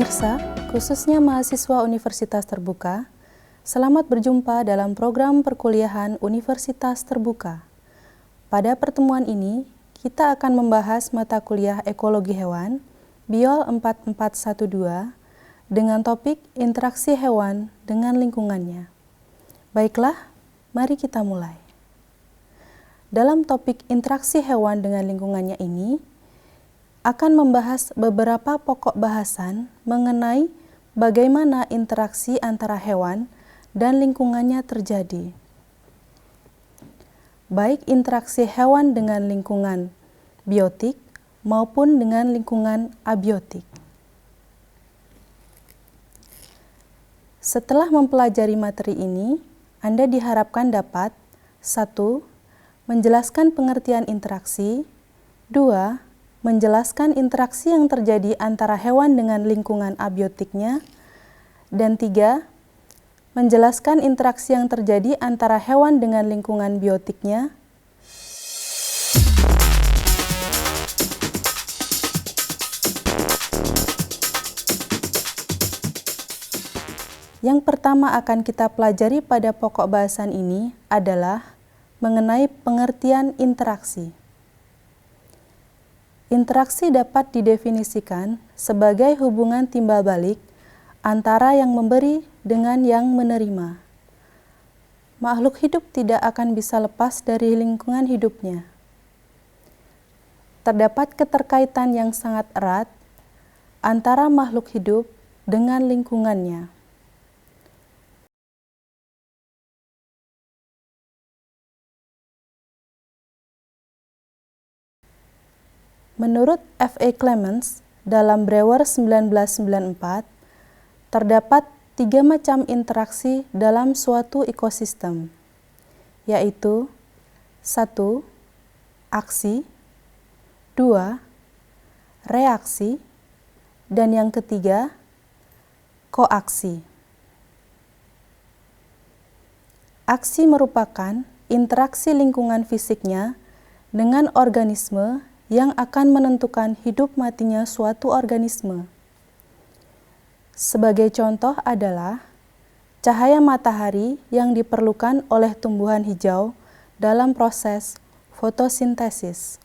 Pemirsa, khususnya mahasiswa Universitas Terbuka, selamat berjumpa dalam program perkuliahan Universitas Terbuka. Pada pertemuan ini, kita akan membahas mata kuliah Ekologi Hewan, Biol 4412, dengan topik interaksi hewan dengan lingkungannya. Baiklah, mari kita mulai. Dalam topik interaksi hewan dengan lingkungannya ini, akan membahas beberapa pokok bahasan mengenai bagaimana interaksi antara hewan dan lingkungannya terjadi. Baik interaksi hewan dengan lingkungan biotik maupun dengan lingkungan abiotik. Setelah mempelajari materi ini, Anda diharapkan dapat 1. Menjelaskan pengertian interaksi, 2. Menjelaskan interaksi yang terjadi antara hewan dengan lingkungan abiotiknya, dan 3. Menjelaskan interaksi yang terjadi antara hewan dengan lingkungan biotiknya. Yang pertama akan kita pelajari pada pokok bahasan ini adalah mengenai pengertian interaksi. Interaksi dapat didefinisikan sebagai hubungan timbal balik antara yang memberi dengan yang menerima. Makhluk hidup tidak akan bisa lepas dari lingkungan hidupnya. Terdapat keterkaitan yang sangat erat antara makhluk hidup dengan lingkungannya. Menurut F.A. Clements, dalam Brewer 1994, terdapat 3 macam interaksi dalam suatu ekosistem, yaitu 1. Aksi, 2. Reaksi, dan yang ketiga, koaksi. Aksi merupakan interaksi lingkungan fisiknya dengan organisme yang akan menentukan hidup matinya suatu organisme. Sebagai contoh adalah cahaya matahari yang diperlukan oleh tumbuhan hijau dalam proses fotosintesis.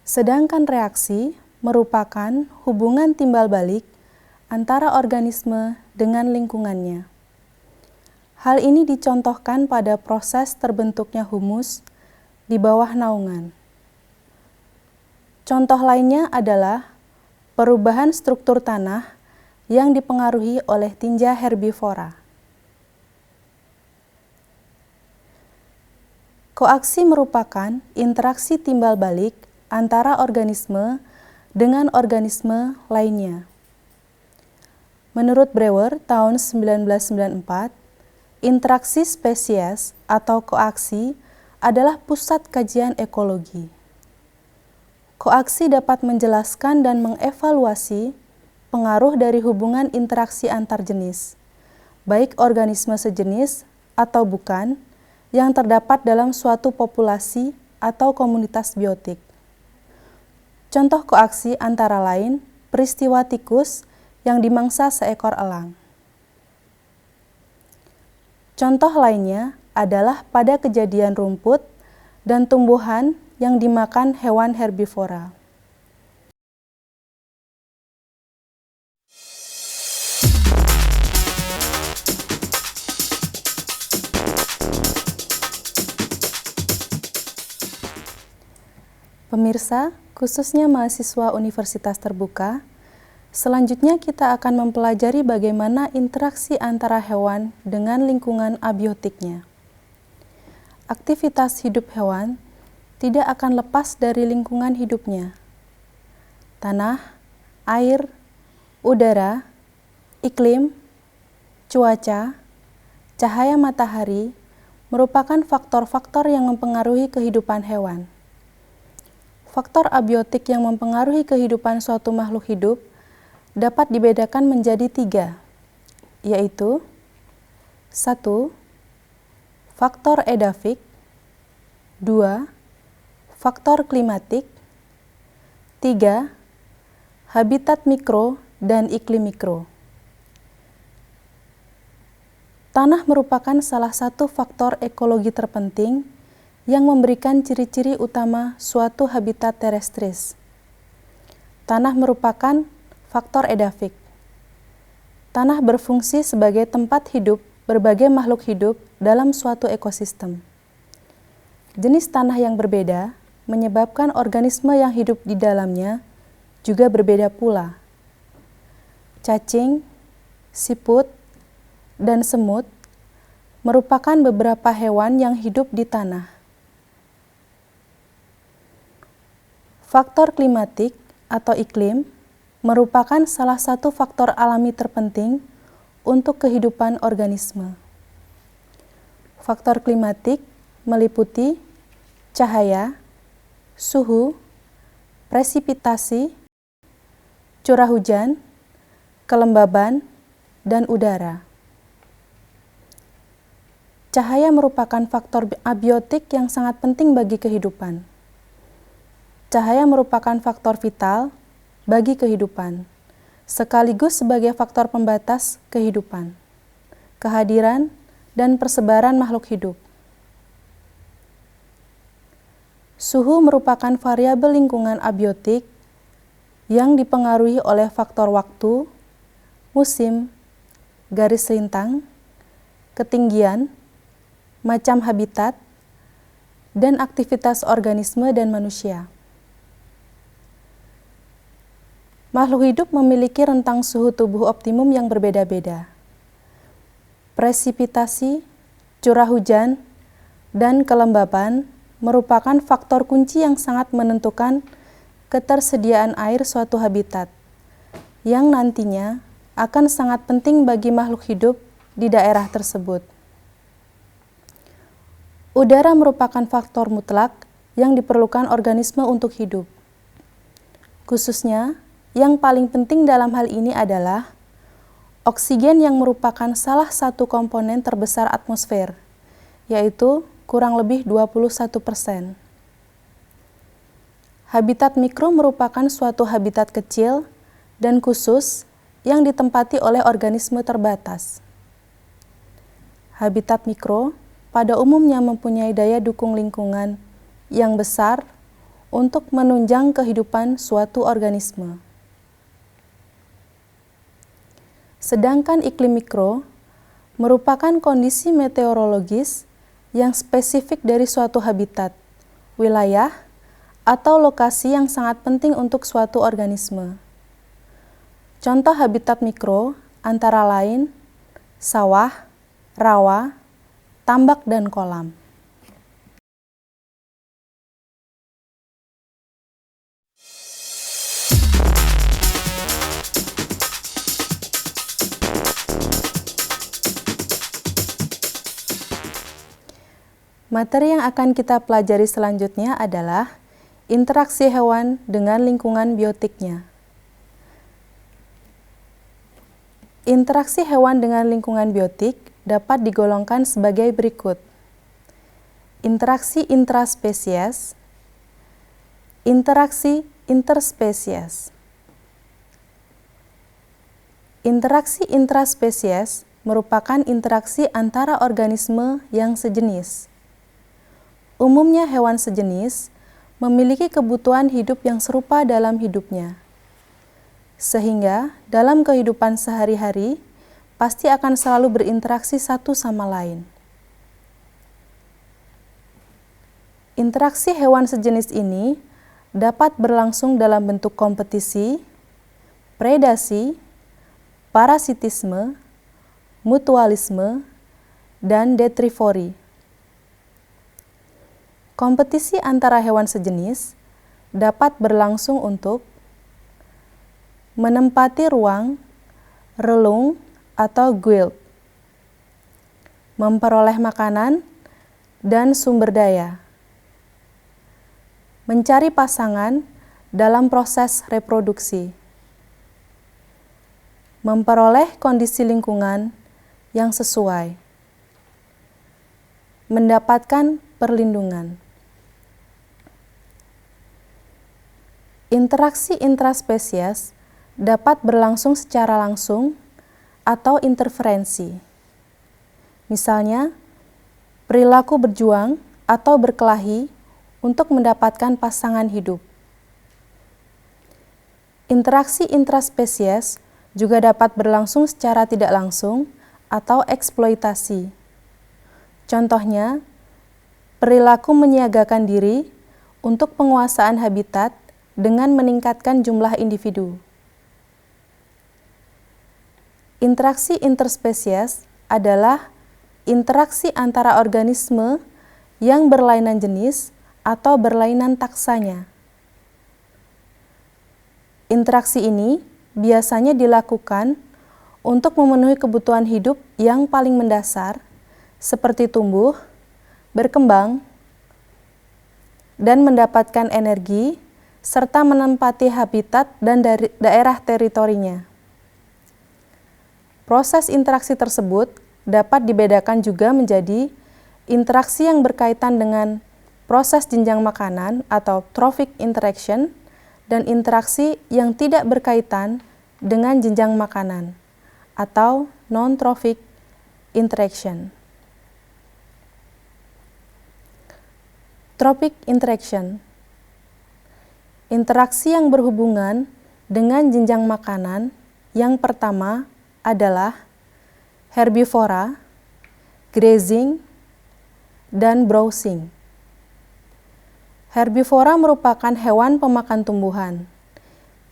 Sedangkan reaksi merupakan hubungan timbal balik antara organisme dengan lingkungannya. Hal ini dicontohkan pada proses terbentuknya humus di bawah naungan. Contoh lainnya adalah perubahan struktur tanah yang dipengaruhi oleh tinja herbivora. Koaksi merupakan interaksi timbal balik antara organisme dengan organisme lainnya. Menurut Brewer tahun 1994, interaksi spesies atau koaksi adalah pusat kajian ekologi. Koaksi dapat menjelaskan dan mengevaluasi pengaruh dari hubungan interaksi antar jenis, baik organisme sejenis atau bukan, yang terdapat dalam suatu populasi atau komunitas biotik. Contoh koaksi antara lain peristiwa tikus yang dimangsa seekor elang. Contoh lainnya adalah pada kejadian rumput dan tumbuhan yang dimakan hewan herbivora. Pemirsa, khususnya mahasiswa Universitas Terbuka, selanjutnya kita akan mempelajari bagaimana interaksi antara hewan dengan lingkungan abiotiknya. Aktivitas hidup hewan tidak akan lepas dari lingkungan hidupnya. Tanah, air, udara, iklim, cuaca, cahaya matahari merupakan faktor-faktor yang mempengaruhi kehidupan hewan. Faktor abiotik yang mempengaruhi kehidupan suatu makhluk hidup dapat dibedakan menjadi 3, yaitu 1. Faktor edafik, 2. Faktor klimatik, 3. habitat mikro dan iklim mikro. Tanah merupakan salah satu faktor ekologi terpenting yang memberikan ciri-ciri utama suatu habitat terestris. Tanah merupakan faktor edafik. Tanah berfungsi sebagai tempat hidup berbagai makhluk hidup dalam suatu ekosistem. Jenis tanah yang berbeda menyebabkan organisme yang hidup di dalamnya juga berbeda pula. Cacing, siput, dan semut merupakan beberapa hewan yang hidup di tanah. Faktor klimatik atau iklim merupakan salah satu faktor alami terpenting untuk kehidupan organisme. Faktor klimatik meliputi cahaya, suhu, presipitasi, curah hujan, kelembaban, dan udara. Cahaya merupakan faktor abiotik yang sangat penting bagi kehidupan. Cahaya merupakan faktor vital bagi kehidupan, sekaligus sebagai faktor pembatas kehidupan, kehadiran, dan persebaran makhluk hidup. Suhu merupakan variabel lingkungan abiotik yang dipengaruhi oleh faktor waktu, musim, garis lintang, ketinggian, macam habitat, dan aktivitas organisme dan manusia. Makhluk hidup memiliki rentang suhu tubuh optimum yang berbeda-beda. Presipitasi, curah hujan, dan kelembaban merupakan faktor kunci yang sangat menentukan ketersediaan air suatu habitat, yang nantinya akan sangat penting bagi makhluk hidup di daerah tersebut. Udara merupakan faktor mutlak yang diperlukan organisme untuk hidup. Khususnya, yang paling penting dalam hal ini adalah oksigen yang merupakan salah satu komponen terbesar atmosfer, yaitu kurang lebih 21%. Habitat mikro merupakan suatu habitat kecil dan khusus yang ditempati oleh organisme terbatas. Habitat mikro pada umumnya mempunyai daya dukung lingkungan yang besar untuk menunjang kehidupan suatu organisme. Sedangkan iklim mikro merupakan kondisi meteorologis yang spesifik dari suatu habitat, wilayah, atau lokasi yang sangat penting untuk suatu organisme. Contoh habitat mikro antara lain sawah, rawa, tambak, dan kolam. Materi yang akan kita pelajari selanjutnya adalah interaksi hewan dengan lingkungan biotiknya. Interaksi hewan dengan lingkungan biotik dapat digolongkan sebagai berikut. Interaksi intraspesies, interaksi interspesies. Interaksi intraspesies merupakan interaksi antara organisme yang sejenis. Umumnya hewan sejenis memiliki kebutuhan hidup yang serupa dalam hidupnya, sehingga dalam kehidupan sehari-hari pasti akan selalu berinteraksi satu sama lain. Interaksi hewan sejenis ini dapat berlangsung dalam bentuk kompetisi, predasi, parasitisme, mutualisme, dan detrifori. Kompetisi antara hewan sejenis dapat berlangsung untuk menempati ruang, relung, atau guild, memperoleh makanan dan sumber daya, mencari pasangan dalam proses reproduksi, memperoleh kondisi lingkungan yang sesuai, mendapatkan perlindungan. Interaksi intraspesies dapat berlangsung secara langsung atau interferensi. Misalnya, perilaku berjuang atau berkelahi untuk mendapatkan pasangan hidup. Interaksi intraspesies juga dapat berlangsung secara tidak langsung atau eksploitasi. Contohnya, perilaku menyiagakan diri untuk penguasaan habitat dengan meningkatkan jumlah individu. Interaksi interspesies adalah interaksi antara organisme yang berlainan jenis atau berlainan taksanya. Interaksi ini biasanya dilakukan untuk memenuhi kebutuhan hidup yang paling mendasar, seperti tumbuh, berkembang, dan mendapatkan energi, serta menempati habitat dan daerah teritorinya. Proses interaksi tersebut dapat dibedakan juga menjadi interaksi yang berkaitan dengan proses jenjang makanan atau trophic interaction dan interaksi yang tidak berkaitan dengan jenjang makanan atau non-trophic interaction. Trophic interaction. Interaksi yang berhubungan dengan jenjang makanan yang pertama adalah herbivora, grazing, dan browsing. Herbivora merupakan hewan pemakan tumbuhan.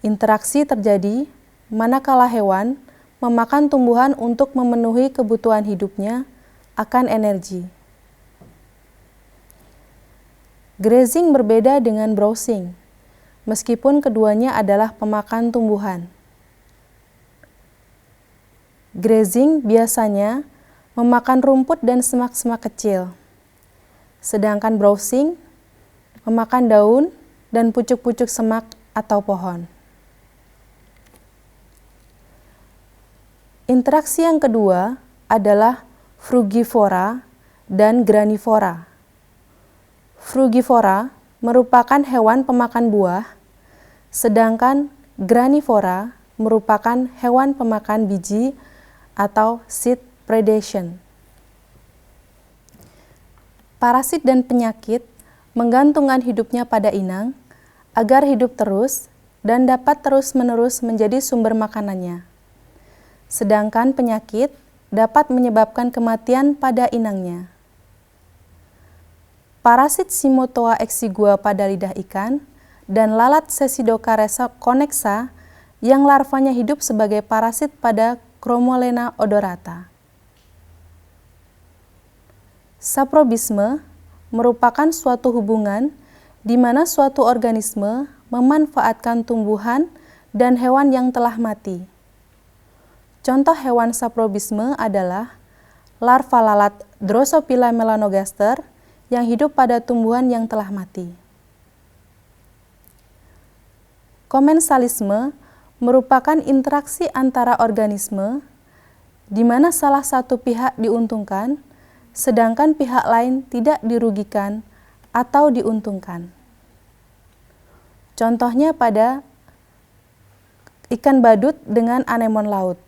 Interaksi terjadi manakala hewan memakan tumbuhan untuk memenuhi kebutuhan hidupnya akan energi. Grazing berbeda dengan browsing, meskipun keduanya adalah pemakan tumbuhan. Grazing biasanya memakan rumput dan semak-semak kecil, sedangkan browsing memakan daun dan pucuk-pucuk semak atau pohon. Interaksi yang kedua adalah frugivora dan granivora. Frugivora merupakan hewan pemakan buah, sedangkan granivora merupakan hewan pemakan biji atau seed predation. Parasit dan penyakit menggantungkan hidupnya pada inang agar hidup terus dan dapat terus-menerus menjadi sumber makanannya. Sedangkan penyakit dapat menyebabkan kematian pada inangnya. Parasit Simotoa exigua pada lidah ikan dan lalat Sesidocaresa connexa yang larvanya hidup sebagai parasit pada Chromolena odorata. Saprobisme merupakan suatu hubungan di mana suatu organisme memanfaatkan tumbuhan dan hewan yang telah mati. Contoh hewan saprobisme adalah larva lalat Drosophila melanogaster yang hidup pada tumbuhan yang telah mati. Komensalisme merupakan interaksi antara organisme di mana salah satu pihak diuntungkan, sedangkan pihak lain tidak dirugikan atau diuntungkan. Contohnya pada ikan badut dengan anemon laut.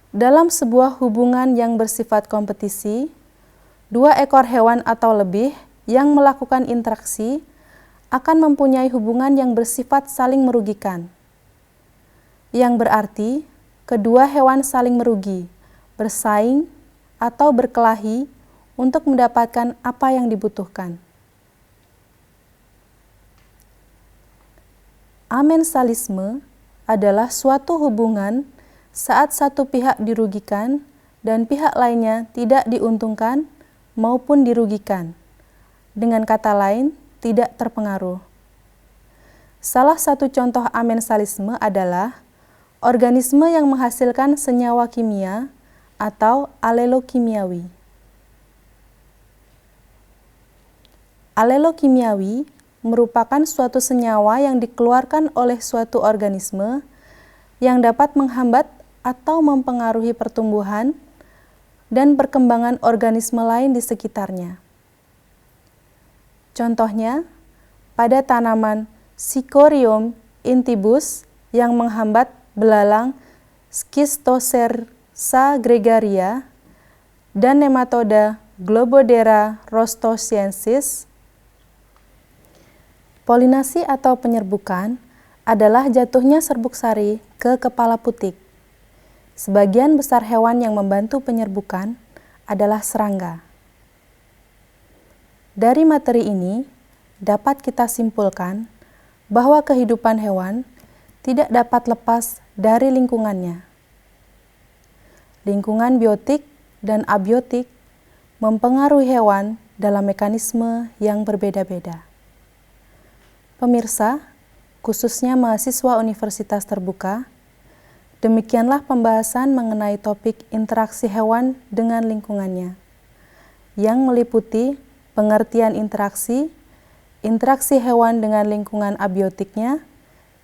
Dalam sebuah hubungan yang bersifat kompetisi, dua ekor hewan atau lebih yang melakukan interaksi akan mempunyai hubungan yang bersifat saling merugikan, yang berarti kedua hewan saling merugi, bersaing, atau berkelahi untuk mendapatkan apa yang dibutuhkan. Amensalisme adalah suatu hubungan saat satu pihak dirugikan dan pihak lainnya tidak diuntungkan maupun dirugikan. Dengan kata lain, tidak terpengaruh. Salah satu contoh amensalisme adalah organisme yang menghasilkan senyawa kimia atau alelokimiawi. Alelokimiawi merupakan suatu senyawa yang dikeluarkan oleh suatu organisme yang dapat menghambat atau mempengaruhi pertumbuhan dan perkembangan organisme lain di sekitarnya. Contohnya, pada tanaman Psychorium intybus yang menghambat belalang Schistocerca gregaria, dan nematoda Globodera rostosiensis. Polinasi atau penyerbukan adalah jatuhnya serbuk sari ke kepala putik. Sebagian besar hewan yang membantu penyerbukan adalah serangga. Dari materi ini, dapat kita simpulkan bahwa kehidupan hewan tidak dapat lepas dari lingkungannya. Lingkungan biotik dan abiotik mempengaruhi hewan dalam mekanisme yang berbeda-beda. Pemirsa, khususnya mahasiswa Universitas Terbuka, demikianlah pembahasan mengenai topik interaksi hewan dengan lingkungannya, yang meliputi pengertian interaksi hewan dengan lingkungan abiotiknya,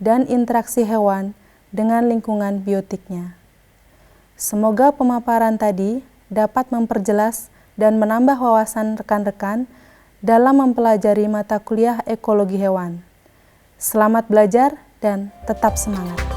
dan interaksi hewan dengan lingkungan biotiknya. Semoga pemaparan tadi dapat memperjelas dan menambah wawasan rekan-rekan dalam mempelajari mata kuliah ekologi hewan. Selamat belajar dan tetap semangat.